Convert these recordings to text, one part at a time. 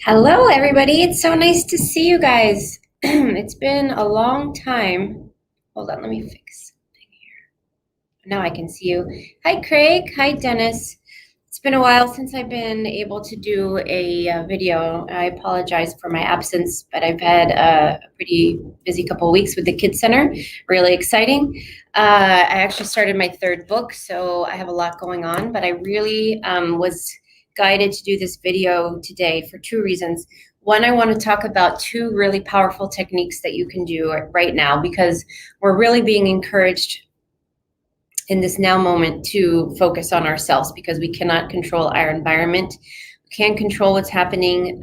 Hello, everybody. It's so nice to see you guys. It's been a long time. Hold on, let me fix something here. Now I can see you. Hi, Craig. Hi, Dennis. It's been a while since I've been able to do a video. I apologize for my absence, but I've had a pretty busy couple of weeks with the Kids Center. Really exciting. I actually started my third book, so I have a lot going on, but I really was guided to do this video today for two reasons. One, I want to talk about two really powerful techniques that you can do right now because we're really being encouraged in this now moment to focus on ourselves because we cannot control our environment. We can't control what's happening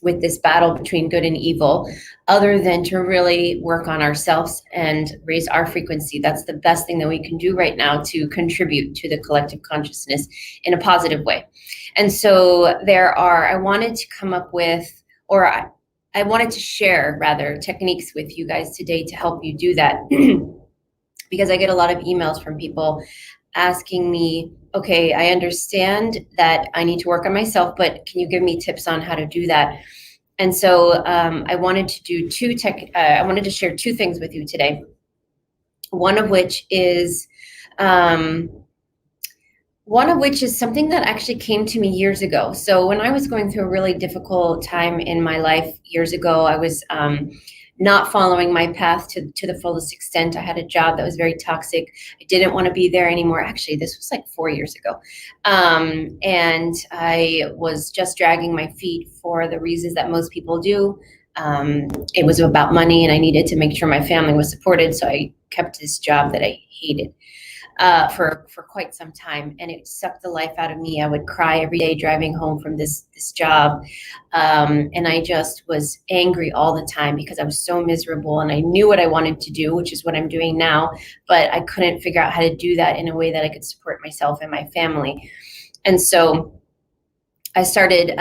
with this battle between good and evil, other than to really work on ourselves and raise our frequency. That's the best thing that we can do right now to contribute to the collective consciousness in a positive way. And so I wanted to come up with, I wanted to share rather techniques with you guys today to help you do that. Because I get a lot of emails from people asking me, okay, I understand that I need to work on myself, but can you give me tips on how to do that? And so I wanted to I wanted to share two things with you today. One of which is something that actually came to me years ago. So when I was going through a really difficult time in my life years ago, I was not following my path to the fullest extent. I had a job that was very toxic. I didn't want to be there anymore. Actually, this was like 4 years ago. And I was just dragging my feet for the reasons that most people do. It was about money and I needed to make sure my family was supported. So I kept this job that I hated for quite some time, and it sucked the life out of me. I would cry every day driving home from this job, and I just was angry all the time because I was so miserable, and I knew what I wanted to do, which is what I'm doing now, but I couldn't figure out how to do that in a way that I could support myself and my family. And so I started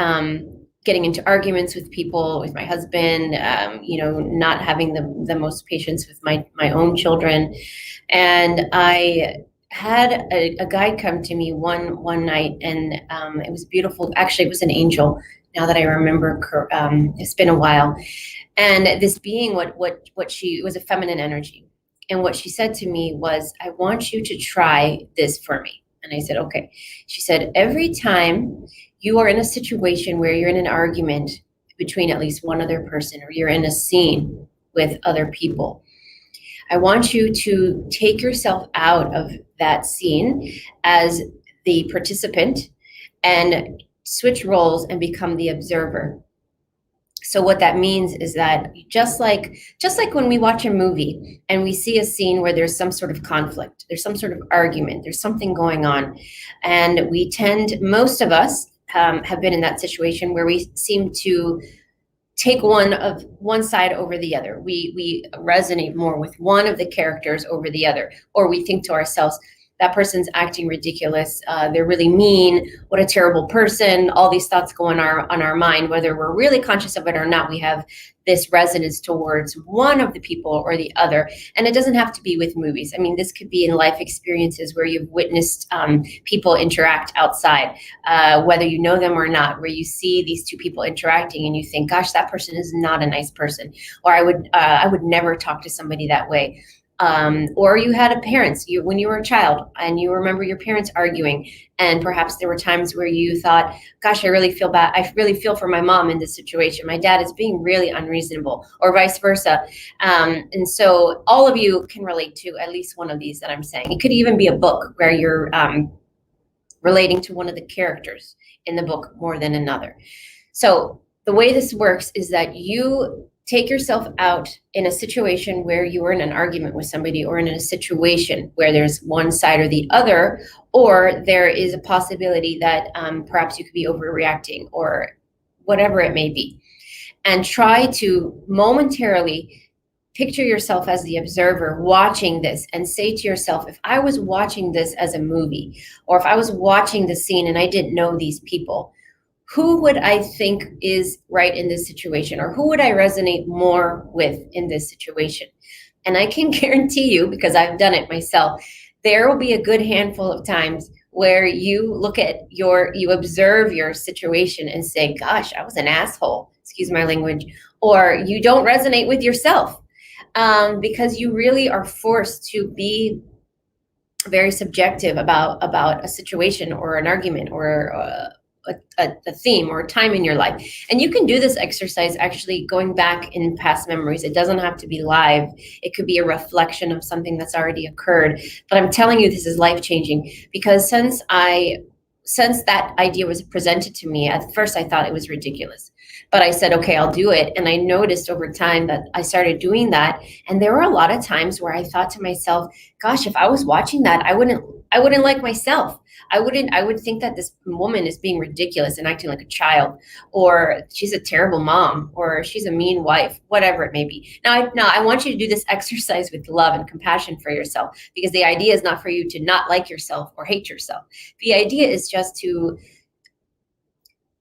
getting into arguments with people, with my husband, not having the most patience with my own children. And I had a guy come to me one night, and it was beautiful. Actually, it was an angel. Now that I remember, it's been a while. And this being, what she was a feminine energy. And what she said to me was, I want you to try this for me. And I said, okay. She said, every time you are in a situation where you're in an argument between at least one other person, or you're in a scene with other people, I want you to take yourself out of that scene as the participant and switch roles and become the observer. So what that means is that just like when we watch a movie and we see a scene where there's some sort of conflict, there's some sort of argument, there's something going on, and most of us have been in that situation where we seem to take one side over the other. We resonate more with one of the characters over the other, or we think to ourselves, that person's acting ridiculous. They're really mean. What a terrible person. All these thoughts go on our mind, whether we're really conscious of it or not. We have this resonance towards one of the people or the other. And it doesn't have to be with movies. I mean, this could be in life experiences where you've witnessed people interact outside, whether you know them or not, where you see these two people interacting and you think, gosh, that person is not a nice person. Or I would never talk to somebody that way. Or you had when you were a child and you remember your parents arguing, and perhaps there were times where you thought, gosh, I really feel bad. I really feel for my mom in this situation. My dad is being really unreasonable, or vice versa. And so all of you can relate to at least one of these that I'm saying. It could even be a book where you're relating to one of the characters in the book more than another. So the way this works is that you take yourself out in a situation where you are in an argument with somebody, or in a situation where there's one side or the other, or there is a possibility that perhaps you could be overreacting, or whatever it may be. And try to momentarily picture yourself as the observer watching this, and say to yourself, if I was watching this as a movie, or if I was watching the scene and I didn't know these people, who would I think is right in this situation, or who would I resonate more with in this situation? And I can guarantee you, because I've done it myself, there will be a good handful of times where you look at you observe your situation and say, gosh, I was an asshole, excuse my language, or you don't resonate with yourself, because you really are forced to be very subjective about a situation or an argument or a theme or a time in your life. And you can do this exercise actually going back in past memories. It doesn't have to be live. It could be a reflection of something that's already occurred. But I'm telling you, this is life-changing, because since that idea was presented to me, at first I thought it was ridiculous. But I said, okay, I'll do it. And I noticed over time that I started doing that. And there were a lot of times where I thought to myself, gosh, if I was watching that, I wouldn't like myself. I would think that this woman is being ridiculous and acting like a child, or she's a terrible mom, or she's a mean wife, whatever it may be. Now I want you to do this exercise with love and compassion for yourself, because the idea is not for you to not like yourself or hate yourself. The idea is just to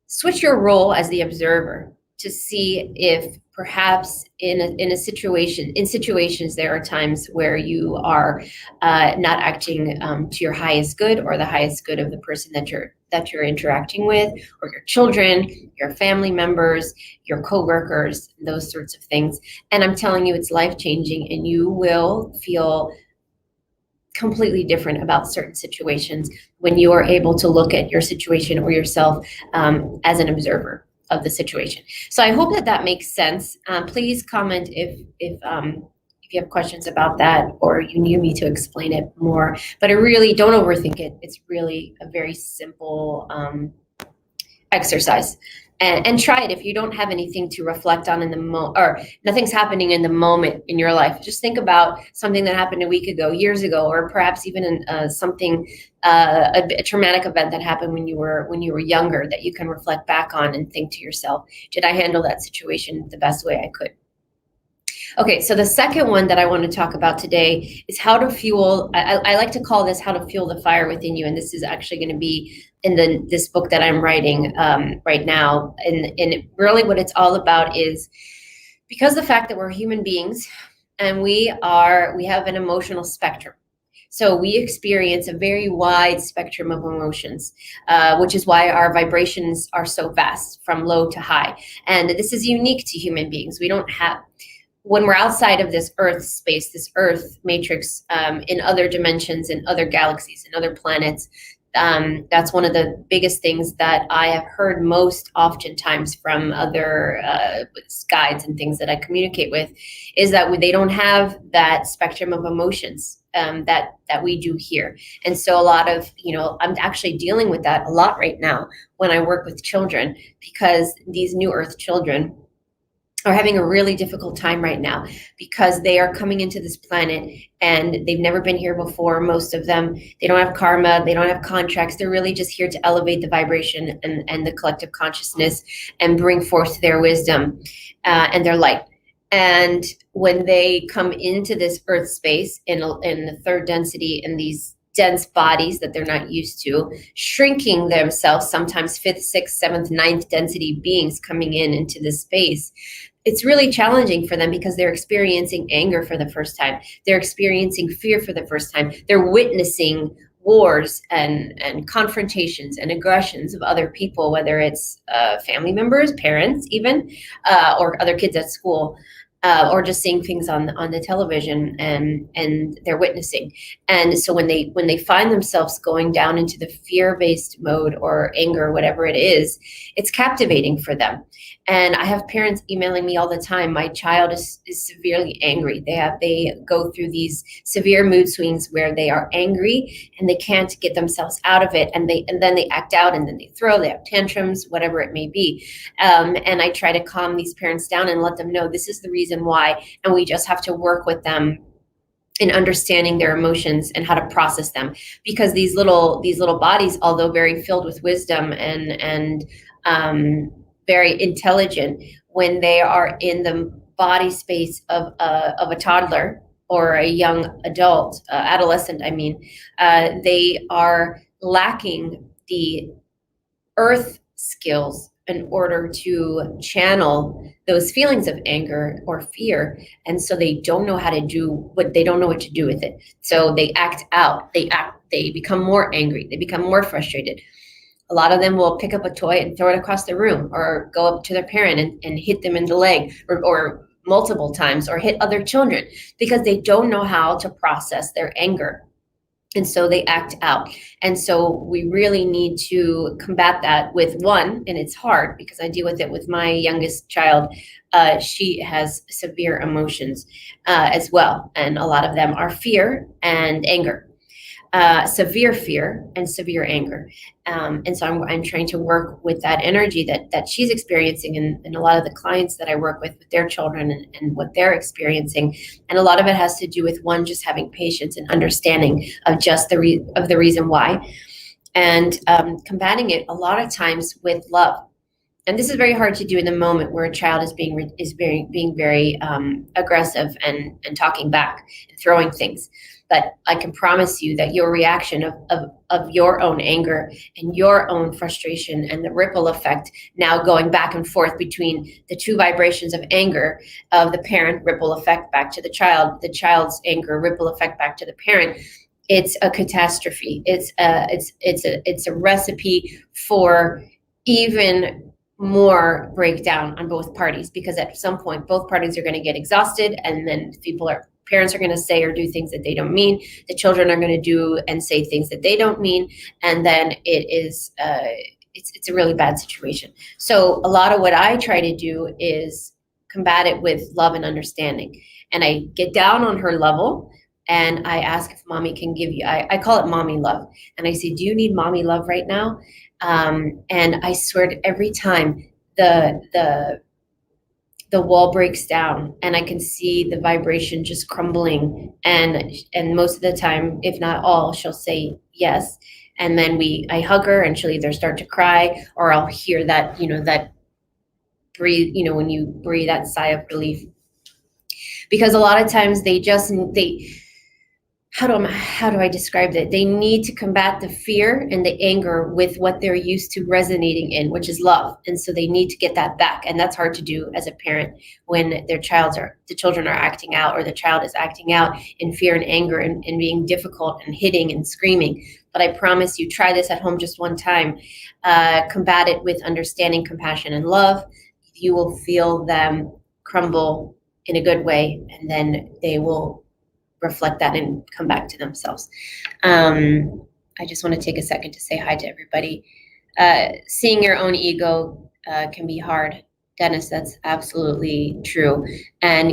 switch your role as the observer to see if perhaps in situations there are times where you are not acting to your highest good or the highest good of the person that you're interacting with, or your children, your family members, your coworkers, those sorts of things. And I'm telling you, it's life-changing, and you will feel completely different about certain situations when you are able to look at your situation or yourself as an observer of the situation. So I hope that makes sense. Please comment if you have questions about that, or you need me to explain it more. But I really don't overthink it. It's really a very simple exercise. And try it if you don't have anything to reflect on in the moment, or nothing's happening in the moment in your life. Just think about something that happened a week ago, years ago, or perhaps even a traumatic event that happened when you were younger, that you can reflect back on and think to yourself, did I handle that situation the best way I could? Okay, so the second one that I want to talk about today is how to fuel. I like to call this how to fuel the fire within you, and this is actually going to be in this book that I'm writing right now. And really, what it's all about is, because the fact that we're human beings and we have an emotional spectrum. So we experience a very wide spectrum of emotions, which is why our vibrations are so vast, from low to high. And this is unique to human beings. We don't have. When we're outside of this Earth space, this Earth matrix, in other dimensions, in other galaxies, in other planets, that's one of the biggest things that I have heard most oftentimes from other guides and things that I communicate with, is that they don't have that spectrum of emotions that we do here. And so a lot of, I'm actually dealing with that a lot right now when I work with children, because these new Earth children are having a really difficult time right now, because they are coming into this planet and they've never been here before. Most of them, they don't have karma, they don't have contracts. They're really just here to elevate the vibration and the collective consciousness and bring forth their wisdom and their light. And when they come into this Earth space in the third density, in these dense bodies that they're not used to, shrinking themselves, sometimes fifth, sixth, seventh, ninth density beings coming into this space, it's really challenging for them, because they're experiencing anger for the first time. They're experiencing fear for the first time. They're witnessing wars and confrontations and aggressions of other people, whether it's family members, parents even, or other kids at school. Or just seeing things on the television, and they're witnessing. And so when they find themselves going down into the fear-based mode or anger, whatever it is, it's captivating for them. And I have parents emailing me all the time. My child is severely angry. They go through these severe mood swings where they are angry and they can't get themselves out of it, and then they act out, and then they have tantrums, whatever it may be. And I try to calm these parents down and let them know this is the reason why, and we just have to work with them in understanding their emotions and how to process them, because these little bodies, although very filled with wisdom and very intelligent, when they are in the body space of a toddler or a young adult, adolescent, they are lacking the earth skills in order to channel those feelings of anger or fear. And so they don't know how to do what they don't know what to do with it. So they act out, they become more angry, they become more frustrated. A lot of them will pick up a toy and throw it across the room, or go up to their parent and hit them in the leg, or multiple times, or hit other children, because they don't know how to process their anger. And so they act out. And so we really need to combat that with one, and it's hard because I deal with it with my youngest child. She has severe emotions as well. And a lot of them are fear and anger. Severe fear and severe anger. And so I'm trying to work with that energy that she's experiencing, and a lot of the clients that I work with their children, and what they're experiencing. And a lot of it has to do with one, just having patience and understanding of just the reason why, and combating it a lot of times with love. And this is very hard to do in the moment where a child is being very aggressive and talking back and throwing things. But I can promise you that your reaction of your own anger and your own frustration, and the ripple effect now going back and forth between the two vibrations of anger of the parent, ripple effect back to the child's anger, ripple effect back to the parent. It's a catastrophe. It's a recipe for even more breakdown on both parties, because at some point both parties are going to get exhausted, and then parents are going to say or do things that they don't mean. The children are going to do and say things that they don't mean, and then it's a really bad situation. So a lot of what I try to do is combat it with love and understanding, and I get down on her level. And I ask if mommy can give you, I call it mommy love. And I say, do you need mommy love right now? And I swear to every time the wall breaks down, and I can see the vibration just crumbling. And most of the time, if not all, she'll say yes. And then I hug her, and she'll either start to cry, or I'll hear that, that breathe, when you breathe, that sigh of relief. Because a lot of times how do I describe that? They need to combat the fear and the anger with what they're used to resonating in, which is love. And so they need to get that back. And that's hard to do as a parent when the children are acting out, or the child is acting out in fear and anger, and being difficult and hitting and screaming. But I promise you, try this at home just one time. Combat it with understanding, compassion, and love. You will feel them crumble in a good way, and then they will reflect that and come back to themselves. I just want to take a second to say hi to everybody. Seeing your own ego can be hard. Dennis, that's absolutely true. And,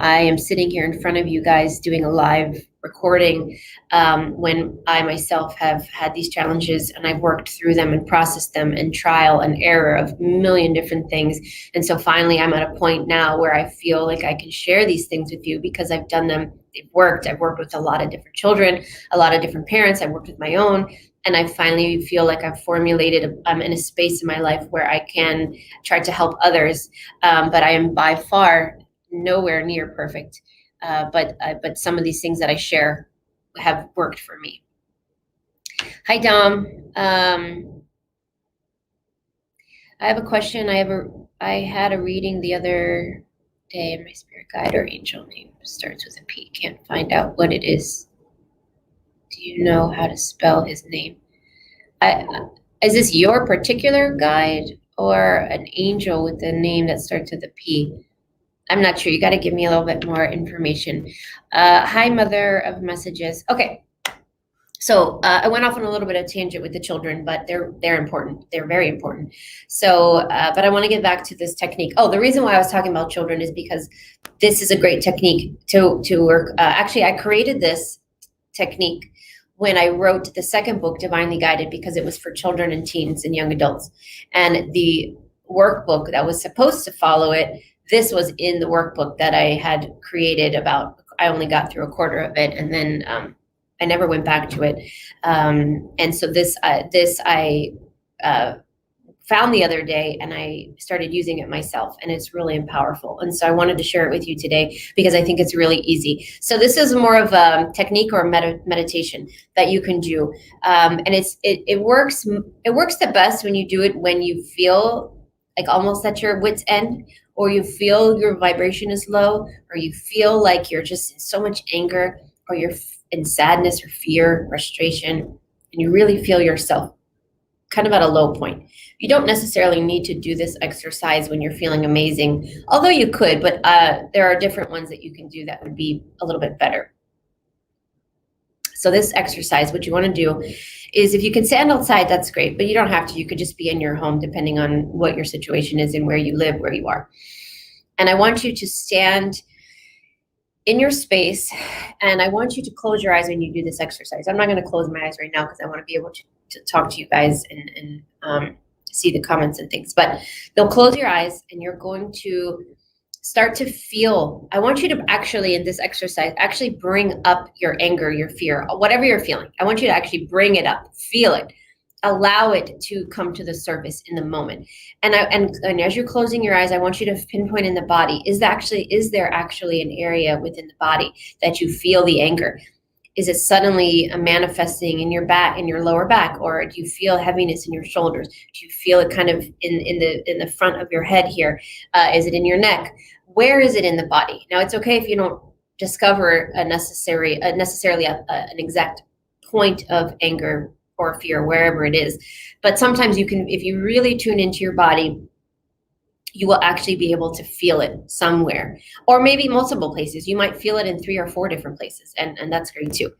I am sitting here in front of you guys doing a live recording when I myself have had these challenges, and I've worked through them and processed them in trial and error of a million different things. And so finally, I'm at a point now where I feel like I can share these things with you, because I've done them. They've worked. I've worked with a lot of different children, a lot of different parents. I've worked with my own. And I finally feel like I've formulated, I'm in a space in my life where I can try to help others. But I am by far nowhere near perfect. But some of these things that I share have worked for me. Hi, Dom. I have a question. I had a reading the other day, and my spirit guide or angel name starts with a P. Can't find out what it is. Do you know how to spell his name? Is this your particular guide, or an angel with a name that starts with a P? I'm not sure. You got to give me a little bit more information. Hi, Mother of Messages. Okay. So I went off on a little bit of tangent with the children, but they're important. They're very important. So, but I want to get back to this technique. Oh, the reason why I was talking about children is because this is a great technique to work. Actually, I created this technique when I wrote the second book, Divinely Guided, because it was for children and teens and young adults. And the workbook that was supposed to follow it, this was in the workbook that I had created I only got through a quarter of it, and then I never went back to it. And so this I found the other day, and I started using it myself, and it's really powerful. And so I wanted to share it with you today because I think it's really easy. So this is more of a technique or meditation that you can do. And it works the best when you do it when you feel like almost at your wit's end, or you feel your vibration is low, or you feel like you're just in so much anger, or you're in sadness or fear, frustration, and you really feel yourself kind of at a low point. You don't necessarily need to do this exercise when you're feeling amazing, although you could, but there are different ones that you can do that would be a little bit better. So this exercise, what you want to do is, if you can stand outside, that's great, but you don't have to. You could just be in your home, depending on what your situation is and where you live, where you are. And I want you to stand in your space, and I want you to close your eyes when you do this exercise. I'm not going to close my eyes right now because I want to be able to talk to you guys and see the comments and things. But they'll close your eyes, and you're going to start to feel. I want you to actually, in this exercise, actually bring up your anger, your fear, whatever you're feeling. I want you to actually bring it up, feel it, allow it to come to the surface in the moment. And as you're closing your eyes, I want you to pinpoint in the body. Is there actually an area within the body that you feel the anger? Is it suddenly manifesting in your back, in your lower back, or do you feel heaviness in your shoulders? Do you feel it kind of in the front of your head here? Is it in your neck? Where is it in the body? Now, it's okay if you don't discover necessarily an exact point of anger or fear, wherever it is. But sometimes you can, if you really tune into your body, you will actually be able to feel it somewhere, or maybe multiple places. You might feel it in 3 or 4 different places, and that's great too.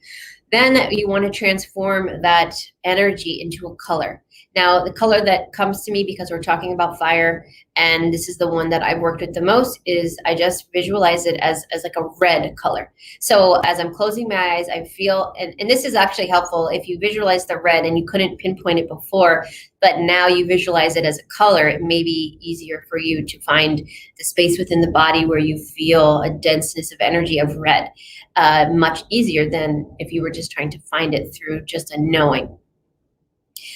Then you want to transform that energy into a color. Now, the color that comes to me, because we're talking about fire, and this is the one that I've worked with the most, is I just visualize it as like a red color. So as I'm closing my eyes, I feel, and this is actually helpful if you visualize the red and you couldn't pinpoint it before, but now you visualize it as a color, it may be easier for you to find the space within the body where you feel a denseness of energy of red, much easier than if you were just trying to find it through just a knowing.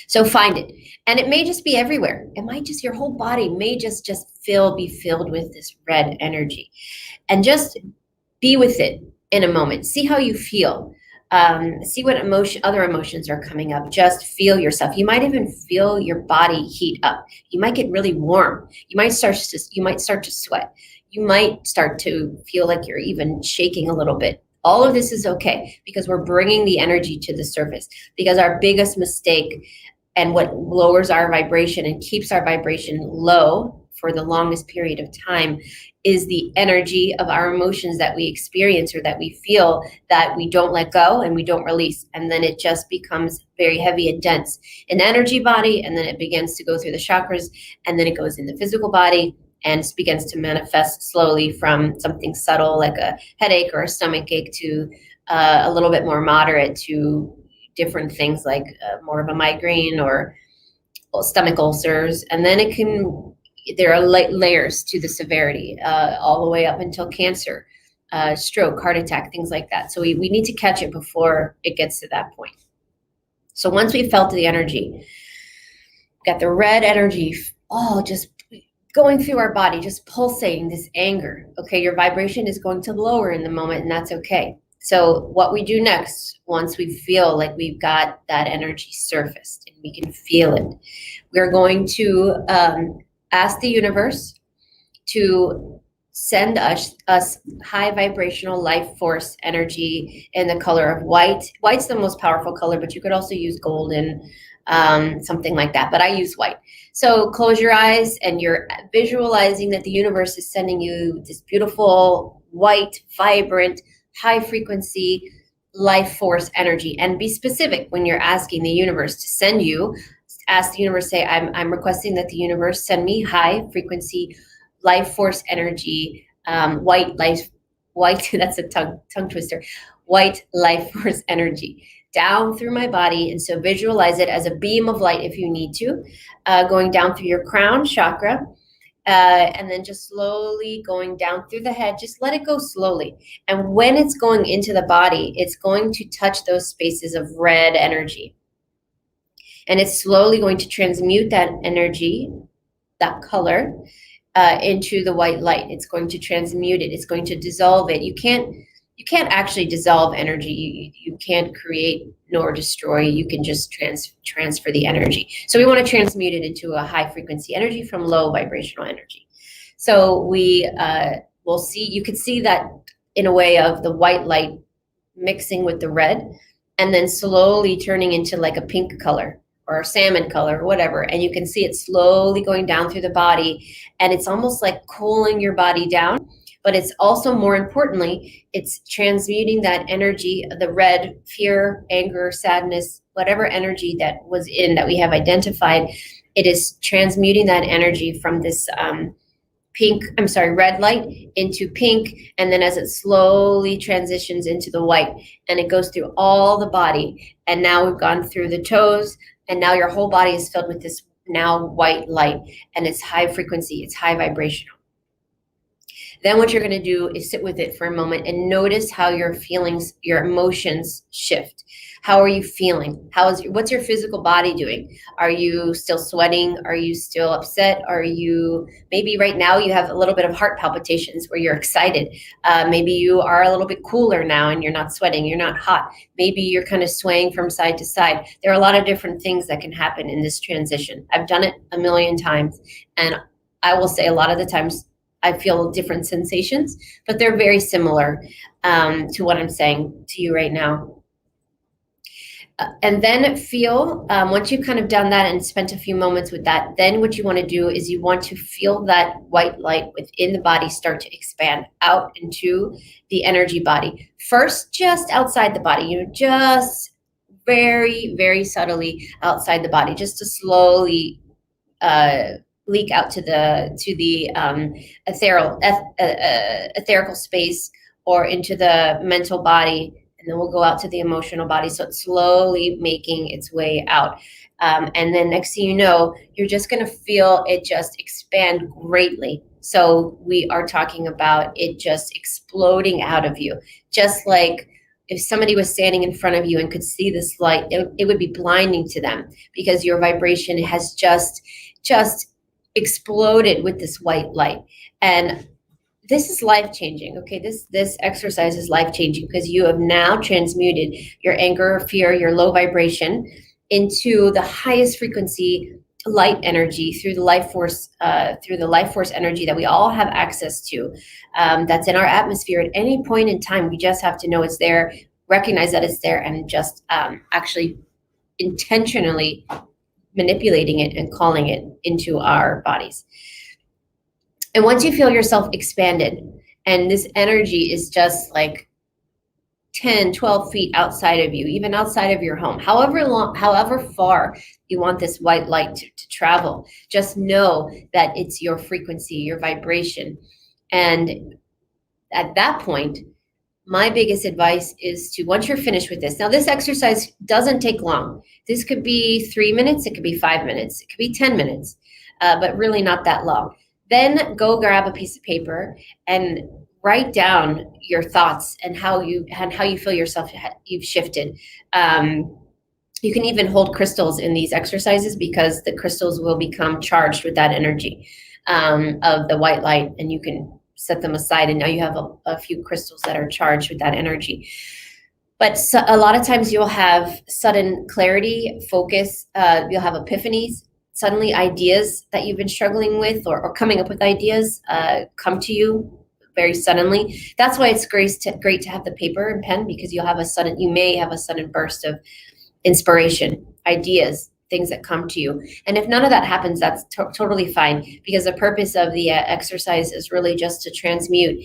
So find it. And it may just be everywhere. It might just, your whole body may just be filled with this red energy. And just be with it in a moment. See how you feel. See what other emotions are coming up. Just feel yourself. You might even feel your body heat up. You might get really warm. You might start to sweat. You might start to feel like you're even shaking a little bit. All of this is okay, because we're bringing the energy to the surface. Because our biggest mistake, and what lowers our vibration and keeps our vibration low for the longest period of time, is the energy of our emotions that we experience or that we feel, that we don't let go and we don't release. And then it just becomes very heavy and dense in the energy body. And then it begins to go through the chakras, and then it goes in the physical body and begins to manifest slowly from something subtle like a headache or a stomach ache to a little bit more moderate to different things like more of a migraine or stomach ulcers. And then there are layers to the severity, all the way up until cancer, stroke, heart attack, things like that. So we need to catch it before it gets to that point. So once we felt the energy, got the red energy all just going through our body, just pulsating this anger. Okay, your vibration is going to lower in the moment, and that's okay. So what we do next, once we feel like we've got that energy surfaced and we can feel it, we're going to ask the universe to send us high vibrational life force energy in the color of white. White's the most powerful color, but you could also use golden, something like that. But I use white. So close your eyes, and you're visualizing that the universe is sending you this beautiful, white, vibrant, high frequency life force energy. And be specific when you're asking the universe to send you. Ask the universe, say, I'm requesting that the universe send me high frequency life force energy, white, that's a tongue twister, white life force energy down through my body. And so visualize it as a beam of light if you need to, going down through your crown chakra, and then just slowly going down through the head. Just let it go slowly. And when it's going into the body, it's going to touch those spaces of red energy. And it's slowly going to transmute that energy, that color, into the white light. It's going to transmute it. It's going to dissolve it. You can't you can't actually dissolve energy. You can't create nor destroy. You can just transfer the energy. So we want to transmute it into a high frequency energy from low vibrational energy. So we will see, you could see that in a way of the white light mixing with the red and then slowly turning into like a pink color or a salmon color or whatever. And you can see it slowly going down through the body, and it's almost like cooling your body down. But it's also, more importantly, it's transmuting that energy, the red, fear, anger, sadness, whatever energy that was in that we have identified. It is transmuting that energy from this red light into pink. And then as it slowly transitions into the white, and it goes through all the body. And now we've gone through the toes, and now your whole body is filled with this now white light, and it's high frequency, it's high vibrational. Then what you're going to do is sit with it for a moment and notice how your feelings, your emotions shift. How are you feeling? What's your physical body doing? Are you still sweating? Are you still upset? Are you, maybe right now you have a little bit of heart palpitations where you're excited. Maybe you are a little bit cooler now and you're not sweating, you're not hot. Maybe you're kind of swaying from side to side. There are a lot of different things that can happen in this transition. I've done it a million times, and I will say a lot of the times I feel different sensations, but they're very similar to what I'm saying to you right now. And then feel, once you've kind of done that and spent a few moments with that, then what you want to do is you want to feel that white light within the body start to expand out into the energy body. First, just outside the body, just very, very subtly outside the body, just to slowly leak out to the etherical space or into the mental body, and then we'll go out to the emotional body. So it's slowly making its way out. And then next thing you know, you're just going to feel it just expand greatly. So we are talking about it just exploding out of you, just like if somebody was standing in front of you and could see this light, it would be blinding to them, because your vibration has just exploded with this white light. And this is life-changing. Okay, this exercise is life-changing because you have now transmuted your anger, fear, your low vibration into the highest frequency light energy through the life force energy that we all have access to, that's in our atmosphere at any point in time. We just have to know it's there, recognize that it's there, and just actually intentionally manipulating it and calling it into our bodies. And once you feel yourself expanded, and this energy is just like 10, 12 feet outside of you, even outside of your home, however far you want this white light to travel, just know that it's your frequency, your vibration. And at that point, my biggest advice is to, once you're finished with this, now this exercise doesn't take long. This could be 3 minutes, it could be 5 minutes, it could be 10 minutes, but really not that long. Then go grab a piece of paper and write down your thoughts and how you feel yourself, you've shifted. You can even hold crystals in these exercises, because the crystals will become charged with that energy of the white light, and you can set them aside, and now you have a few crystals that are charged with that energy. But a lot of times you'll have sudden clarity, focus, you'll have epiphanies, suddenly ideas that you've been struggling with or coming up with ideas come to you very suddenly. That's why it's great to have the paper and pen, because you may have a sudden burst of inspiration, ideas, things that come to you. And if none of that happens, that's totally fine, because the purpose of the exercise is really just to transmute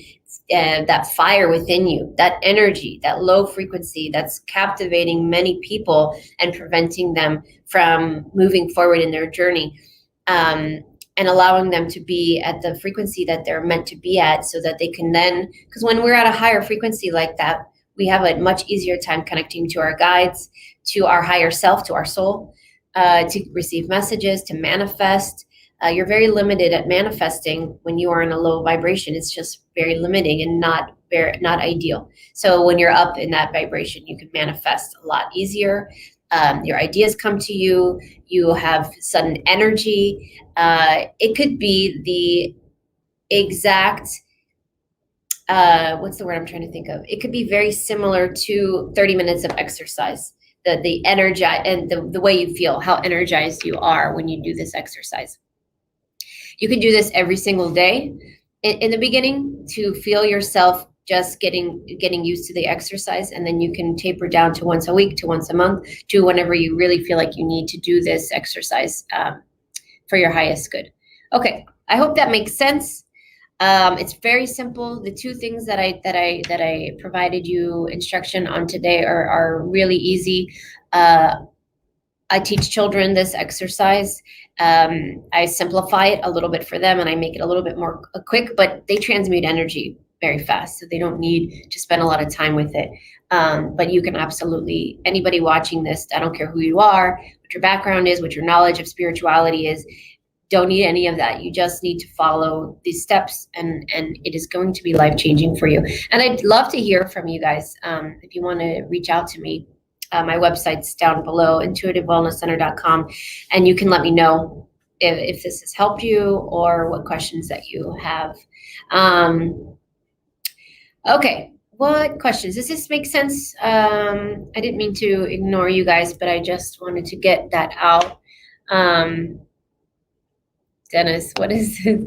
that fire within you, that energy, that low frequency that's captivating many people and preventing them from moving forward in their journey, and allowing them to be at the frequency that they're meant to be at, so that they can then, because when we're at a higher frequency like that, we have a much easier time connecting to our guides, to our higher self, to our soul, to receive messages, to manifest. You're very limited at manifesting when you are in a low vibration. It's just very limiting and not ideal. So when you're up in that vibration, you can manifest a lot easier. Your ideas come to you. You have sudden energy. It could be the exact what's the word I'm trying to think of? It could be very similar to 30 minutes of exercise. The energy and the way you feel, how energized you are when you do this exercise. You can do this every single day in the beginning to feel yourself just getting used to the exercise, and then you can taper down to once a week, to once a month, to whenever you really feel like you need to do this exercise for your highest good. Okay, I hope that makes sense. It's very simple. The two things that I provided you instruction on today are really easy. I teach children this exercise. I simplify it a little bit for them, and I make it a little bit more quick, but they transmute energy very fast, so they don't need to spend a lot of time with it. But you can absolutely, anybody watching this, I don't care who you are, what your background is, what your knowledge of spirituality is, don't need any of that. You just need to follow these steps, and it is going to be life-changing for you. And I'd love to hear from you guys. If you want to reach out to me, my website's down below, intuitivewellnesscenter.com, and you can let me know if this has helped you or what questions that you have. Okay, what questions? Does this make sense? I didn't mean to ignore you guys, but I just wanted to get that out. Dennis, what is it?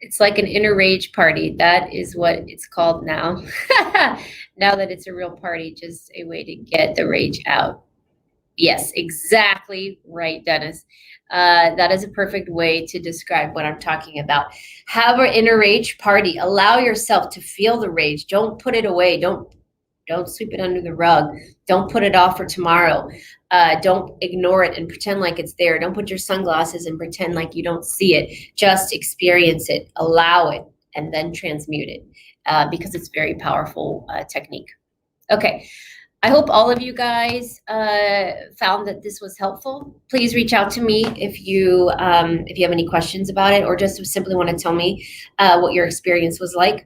It's like an inner rage party. That is what it's called now. Now that it's a real party, just a way to get the rage out. Yes, exactly right, Dennis. That is a perfect way to describe what I'm talking about. Have an inner rage party. Allow yourself to feel the rage. Don't put it away. Don't sweep it under the rug. Don't put it off for tomorrow. Don't ignore it and pretend like it's there. Don't put your sunglasses and pretend like you don't see it. Just experience it, allow it, and then transmute it, because it's very powerful technique. Okay, I hope all of you guys found that this was helpful. Please reach out to me if you have any questions about it, or just simply want to tell me what your experience was like.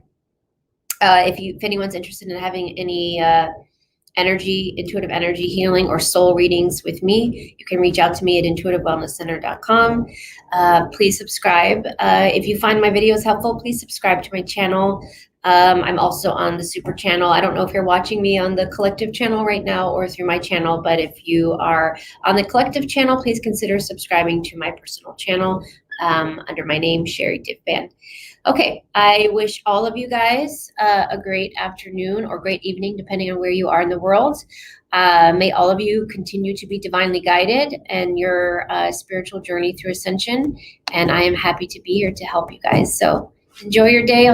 If anyone's interested in having any intuitive energy healing or soul readings with me, you can reach out to me at intuitivewellnesscenter.com. Please subscribe. If you find my videos helpful, please subscribe to my channel. I'm also on the super channel. I don't know if you're watching me on the collective channel right now or through my channel, but if you are on the collective channel, please consider subscribing to my personal channel under my name, Sherri Divband. Okay, I wish all of you guys a great afternoon or great evening, depending on where you are in the world. May all of you continue to be divinely guided in your spiritual journey through ascension. And I am happy to be here to help you guys. So enjoy your day.